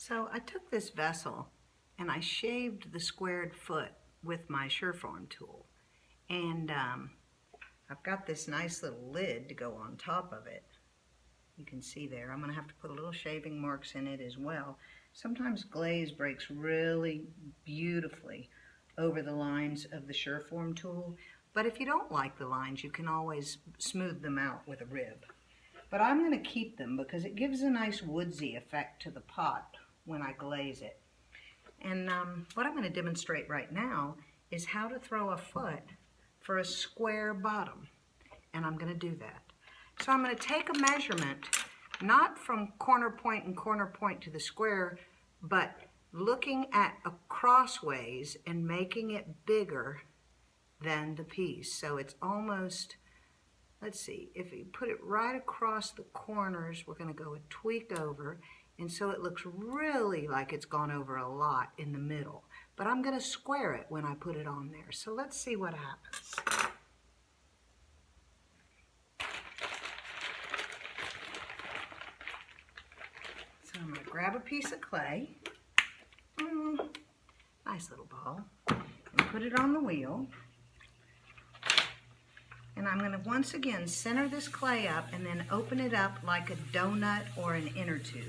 So I took this vessel and I shaved the squared foot with my Surform tool. And I've got this nice little lid to go on top of it. You can see there. I'm going to have to put a little shaving marks in it as well. Sometimes glaze breaks really beautifully over the lines of the Surform tool. But if you don't like the lines, you can always smooth them out with a rib. But I'm going to keep them because it gives a nice woodsy effect to the pot when I glaze it. And what I'm going to demonstrate right now is how to throw a foot for a square bottom. And I'm going to do that. So I'm going to take a measurement, not from corner point and corner point to the square, but looking at a crossways and making it bigger than the piece. So it's almost, let's see, if you put it right across the corners, we're going to go a tweak over. And so it looks really like it's gone over a lot in the middle. But I'm going to square it when I put it on there. So let's see what happens. So I'm going to grab a piece of clay, nice little ball, and put it on the wheel. And I'm going to once again center this clay up and then open it up like a donut or an inner tube.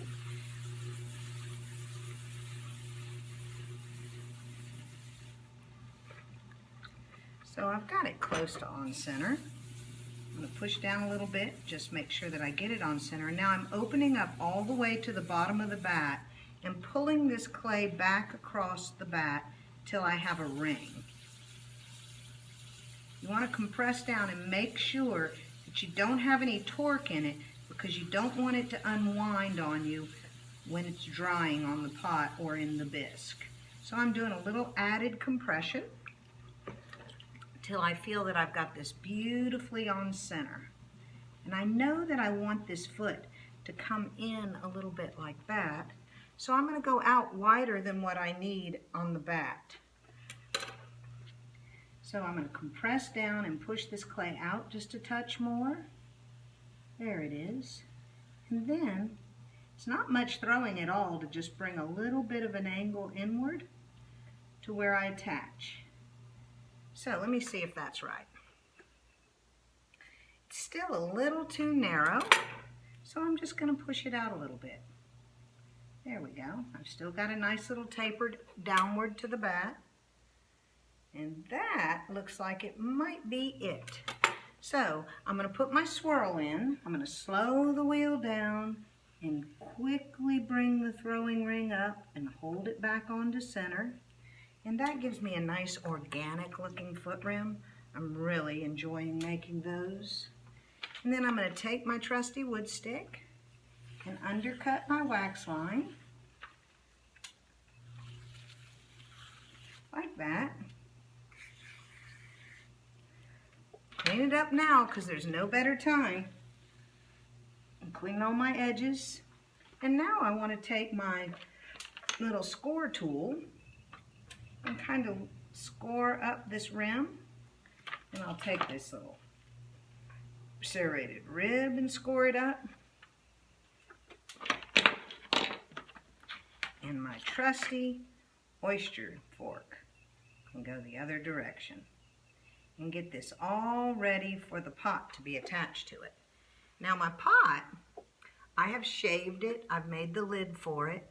So I've got it close to on center. I'm going to push down a little bit, just make sure that I get it on center. Now I'm opening up all the way to the bottom of the bat and pulling this clay back across the bat till I have a ring. You want to compress down and make sure that you don't have any torque in it because you don't want it to unwind on you when it's drying on the pot or in the bisque. So I'm doing a little added compression till I feel that I've got this beautifully on center. And I know that I want this foot to come in a little bit like that, so I'm going to go out wider than what I need on the bat. So I'm going to compress down and push this clay out just a touch more. There it is. And then it's not much throwing at all to just bring a little bit of an angle inward to where I attach. So let me see if that's right. It's still a little too narrow, so I'm just going to push it out a little bit. There we go. I've still got a nice little tapered downward to the bat. And that looks like it might be it. So I'm going to put my swirl in. I'm going to slow the wheel down and quickly bring the throwing ring up and hold it back onto center. And that gives me a nice organic looking foot rim. I'm really enjoying making those. And then I'm going to take my trusty wood stick and undercut my wax line like that. Clean it up now because there's no better time. And clean all my edges. And now I want to take my little score tool and kind of score up this rim. And I'll take this little serrated rib and score it up. And my trusty oyster fork and go the other direction. And get this all ready for the pot to be attached to it. Now my pot, I have shaved it, I've made the lid for it,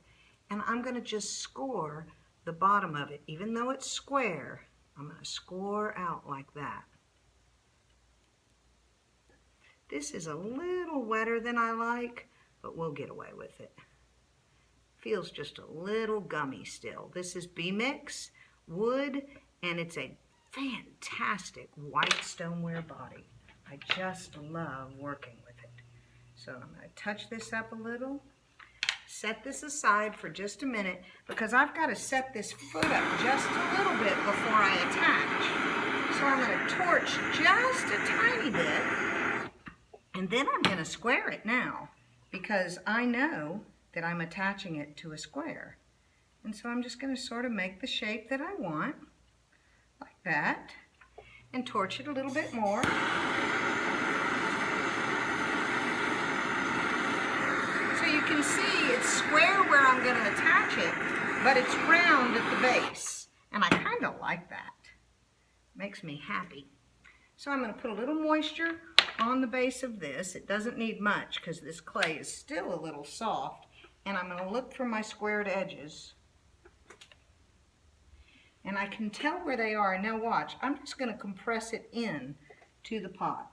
and I'm going to just score the bottom of it. Even though it's square, I'm going to score out like that. This is a little wetter than I like, but we'll get away with it. Feels just a little gummy still. This is B-Mix wood, and it's a fantastic white stoneware body. I just love working with it. So I'm going to touch this up a little, set this aside for just a minute because I've got to set this foot up just a little bit before I attach. So I'm going to torch just a tiny bit and then I'm going to square it now because I know that I'm attaching it to a square. And so I'm just going to sort of make the shape that I want. Like that, and torch it a little bit more. So you can see it's square where I'm going to attach it, but it's round at the base. And I kind of like that. Makes me happy. So I'm going to put a little moisture on the base of this. It doesn't need much because this clay is still a little soft. And I'm going to look for my squared edges. And I can tell where they are. Now watch, I'm just going to compress it in to the pot.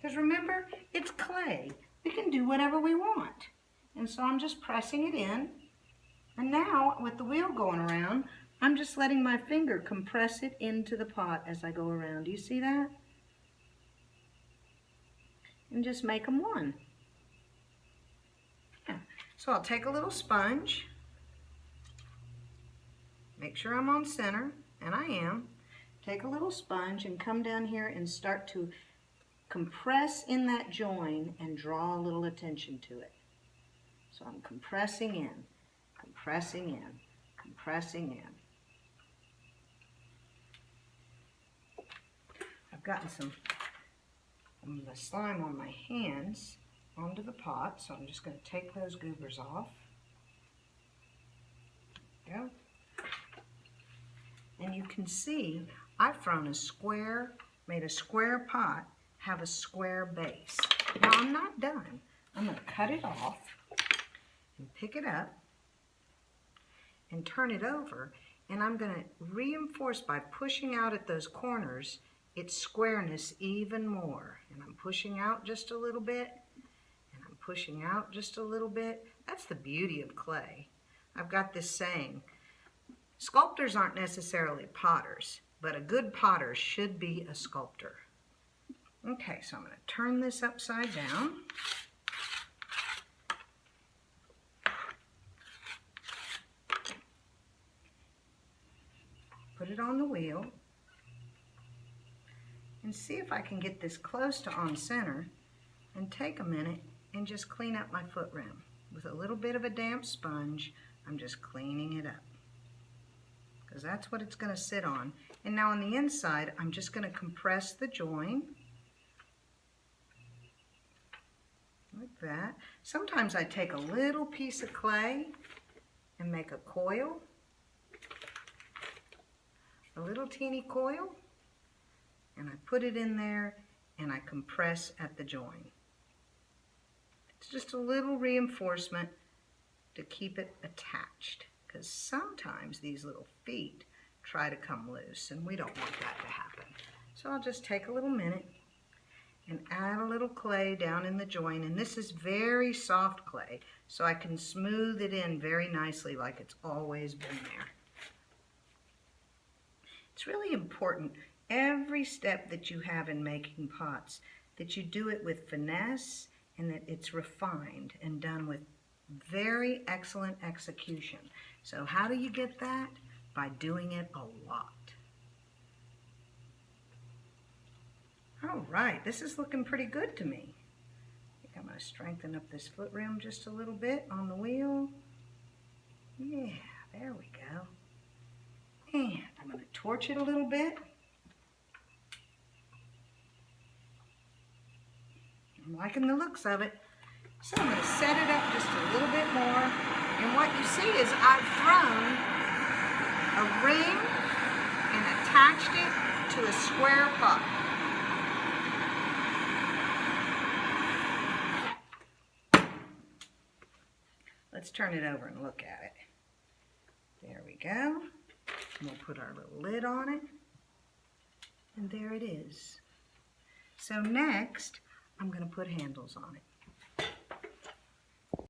Because remember, it's clay. We can do whatever we want. And so I'm just pressing it in. And now, with the wheel going around, I'm just letting my finger compress it into the pot as I go around. Do you see that? And just make them one. Yeah. So I'll take a little sponge. Make sure I'm on center, and I am. Take a little sponge and come down here and start to compress in that join and draw a little attention to it. So I'm compressing in, compressing in, compressing in. I've gotten some of the slime on my hands onto the pot, so I'm just going to take those goobers off. There we go. And you can see I've thrown a square, made a square pot, have a square base. Now I'm not done. I'm going to cut it off and pick it up and turn it over, and I'm going to reinforce by pushing out at those corners its squareness even more. And I'm pushing out just a little bit, and I'm pushing out just a little bit. That's the beauty of clay. I've got this saying, sculptors aren't necessarily potters, but a good potter should be a sculptor. Okay, so I'm going to turn this upside down. Put it on the wheel. And see if I can get this close to on center and take a minute and just clean up my foot rim. With a little bit of a damp sponge, I'm just cleaning it up. Because that's what it's going to sit on. And now on the inside, I'm just going to compress the join. Like that. Sometimes I take a little piece of clay and make a coil. A little teeny coil. And I put it in there and I compress at the join. It's just a little reinforcement to keep it attached, because sometimes these little feet try to come loose and we don't want that to happen. So I'll just take a little minute and add a little clay down in the join, and this is very soft clay, so I can smooth it in very nicely like it's always been there. It's really important every step that you have in making pots, that you do it with finesse and that it's refined and done with very excellent execution. So how do you get that? By doing it a lot. All right, this is looking pretty good to me. I think I'm going to strengthen up this foot rim just a little bit on the wheel. Yeah, there we go. And I'm going to torch it a little bit. I'm liking the looks of it. So I'm going to set it up just a little bit more. And what you see is I've thrown a ring and attached it to a square pot. Let's turn it over and look at it. There we go. We'll put our little lid on it. And there it is. So next, I'm going to put handles on it.